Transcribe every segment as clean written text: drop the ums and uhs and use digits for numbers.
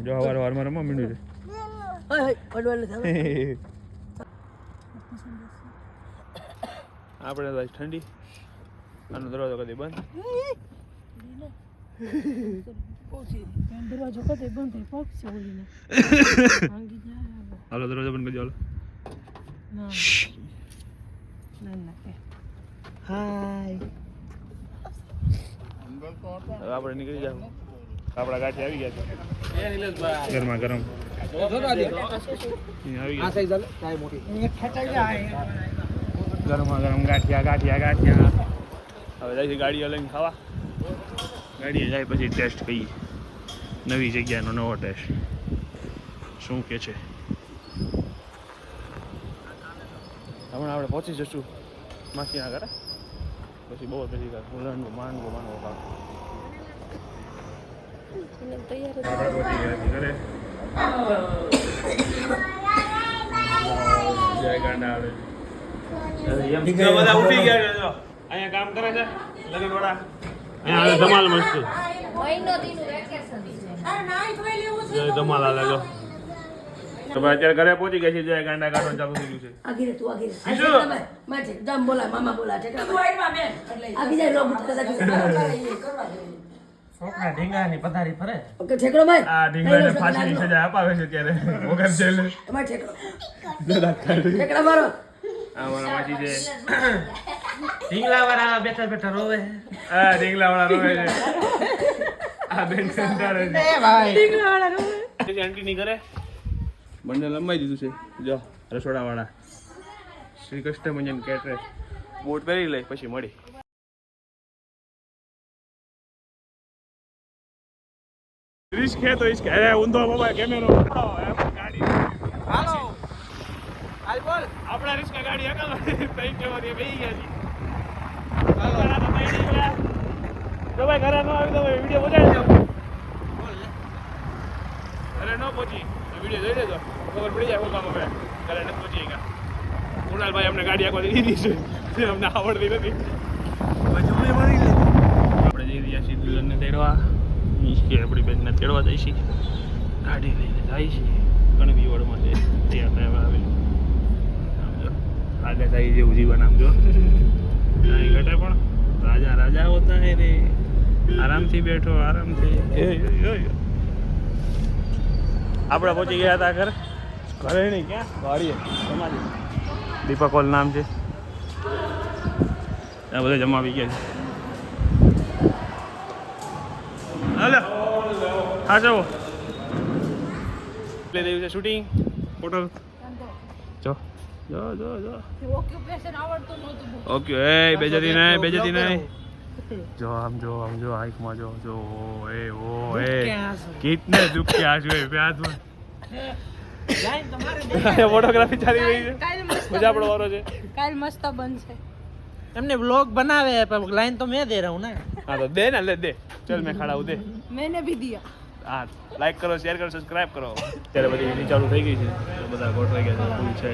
જો હવાર હવારમાં રમવા માંડ્યું છે. આપણે તો ઠંડી આનો દરવાજો કદી બંધ દરવાજો કદે બંધ થાય પક્ષ ઓલીને ભાંગી જાય. હાલો દરવાજો બંધ કરજો. ના હાય હવે આપણે નીકળી જાવ. આપણા ગાડી આવી ગયા છે ગરમા ગરમ ગરમા ગરમ ગાંઠિયા. હવે જાય છે ગાડીઓ લઈને ખાવા. ગાડીએ જાય પછી ટેસ્ટ કરીએ નવી જગ્યાનો નવો ટેસ્ટ શું કે છે. હમણાં આપણે પહોંચી જશું માખીના ઘરે. પછી બહુ પછી ઉલણનો માંડવો ખાવ. ઘરે જય ગાંડા આવે બધા ઉઠી ગયા. અહીંયા કામ કરે છે લગન વાળા. અહીંયા ધમાલ મસ્ત ધમાલ હાલે જો. તો ભાઈ અત્યારે ઘરે પહોંચી ગયા છે. જય ગાંડા કાઢવાનું ચાલુ થઈ ગયું છે. છોકરા ઢીંગાની પથારી ફરે. ઓકે ઠેકડો ભાઈ. આ ઢીંગાને ફાંસીની સજા અપાવે છે ત્યારે વગર જેલે. એમાં ઠેકડો મારો. આ મારા માસી છે. ઢીંગલા વાળા બેઠા બેઠા રોવે. હા ઢીંગલા વાળા રોવે છે. આ બેન કંટાળે છે. એ ભાઈ ઢીંગલા વાળા રોવે. આંટી ની ઘરે બંને લંબાઈ દીધું છે. જો રસોડા વાળા શ્રી કૃષ્ણ મંજન કેટરે બોટ પહેરી લઈ પછી મળી. રિસ્ક હે તો ઇસકે અરે ઊંધો મોબાઈલ કેમેરો ઉઠાવો ગાડી હાલો હાલ બોલ. આપણા રિસ્ક ગાડી હકાલો તઈ કેવાથી બેહી ગયા છે. હાલો તો ભાઈ ઘરે નો આવી તો વિડિયો બજાડી દો. અરે નો પહોંચી વિડિયો જોઈ લેજો ખબર પડી જાય હું કામ હવે ઘરે ન પહોંચી ગયા. કુણાલભાઈ અમને ગાડી આખો દીધી છે અમને આવડતી નથી. આપણે જઈ રહ્યા છીએ દુલ્હનને તેડવા. કે આપણી બેનને તેડવા જાય છે. ગાડી લઈને જાય છે કણવી વડમાં છે ત્યાં ત્યાં આવેલું. આગળ થાય જેવું જીવન આમ જો અહીં ઘટે પણ રાજા રાજા હોતા હે રે. આરામથી બેઠો આરામથી. આપણે પહોંચી ગયા હતા ઘરે નહીં ક્યાં ગાડીએ તમારી દીપક હોલ નામ છે. ત્યાં બધા જમા આવી ગયા છે. હાલો હા જાઓ પ્લે રહ્યું છે શૂટિંગ હોટલ. જો જો જો જો ઓકે એ બેજતી નહીં. જો આમ જો આંખમાં જો એ ઓ એ કિતને દુઃખ કે આંસુ है प्याज में. ફોટોગ્રાફી ચાલી રહી છે. મજા આપણો વારો છે. કાલ મસ્ત બનશે. એમને વ્લોગ बनावे है पर लाइन तो मैं दे रहा हूँ ना. हाँ तो दे ना ले दे चल मैं खड़ा हूँ दे. मैंने भी दिया. हाँ लाइक करो शेयर करो सब्सक्राइब करो. ત્યારે બધી વિધિ ચાલુ થઈ ગઈ છે તો બધા ગોઠવાઈ ગયા છે. ફૂલ છે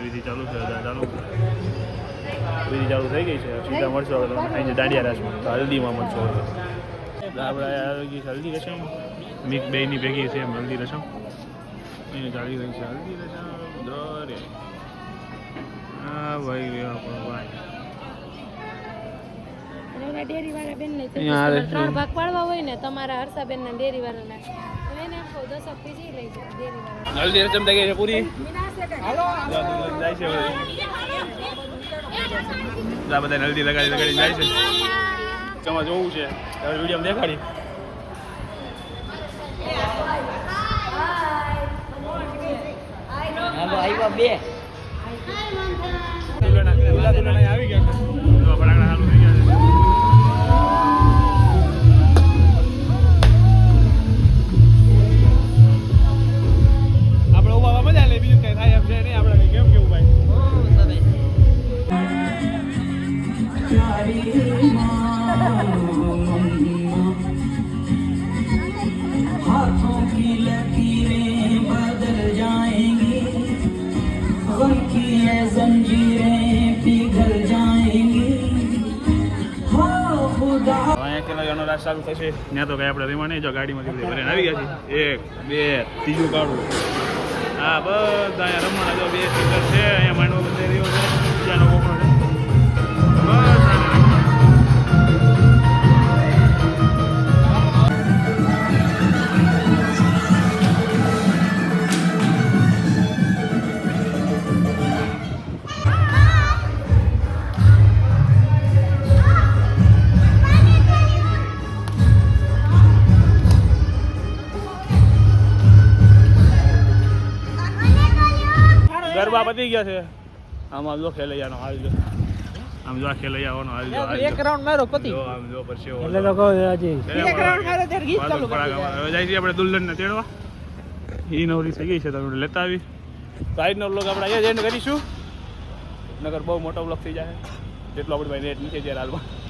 વિધિ ચાલુ છે વિધિ ચાલુ થઈ ગઈ છે. સીધા મળશો હવે તમને અહીં દાંડિયા રાસમાં તો હલ્દીમાં મળશો. આપણે આવી ગઈ છે હલ્દી રસમ. મિક્સ બેની ભેગી છે હલ્દી રસમ. એને ચાલી રહી છે હલ્દી રસમ. દરે હા ભાઈ આપણો ભાઈ ડેરી વાળા બેન ને 3 ભાગ પાડવા હોય ને તમારા હર્ષાબેન ના ડેરી વાળાના એને આપો 10 પીજી લઈ જાવ ડેરી વાળા. હલ્દી રસમ થઈ ગઈ છે પૂરી. હાલો જાય છે બધા હલ્દી લગાડી જાય છે. તમારે જોવું છે હવે વિડીયો દેખાડી. હાલો આવ્યા બે આવી ગયા ફટાકડા ચાલુ થઈ ગયા છે. આપણે ઉભા મજા લે બીજું કઈ થાય એમ છે નહીં. આપણે કેમ કેવું ભાઈ हाथों की लकीरें बदल जाएंगी गम की ये जंजीरें पिघल जाएंगी અહીંયા કેટલા રાસ ચાલુ થશે ત્યાં તો કઈ આપણે રેવા નહીં જો ગાડીમાંથી બધે ભરીને આવી ગયા છે 1 2 ત્રીજું કાઢું હા બધા અહીંયા રમવાના જો 2 સીટર છે અહીંયા માંડવો બંધ રહ્યો છે બીજાનો કોકડો છે ગરબા પતી ગયા છે આમ જો ખેલૈયાનો હાલ જો આમ જો આ ખેલૈયાનો હાલ જો એક રાઉન્ડ મારો પતિ જો આમ જો પરસેવો એટલે તો કહો હજી એક રાઉન્ડ મારો ત્યારે ગીત ચાલુ કરી હવે જાય છે આપણે દુલ્હન ને તેડવા ઈ નવરી થઈ ગઈ છે તો લેતા આવી તો આજનો વ્લોગ આપણે અહીંયા જઈને કરીશું નગર બહુ મોટો વ્લોગ થઈ જાય જેટલો આપણી પાસે નેટ નથી ત્યારે હાલમાં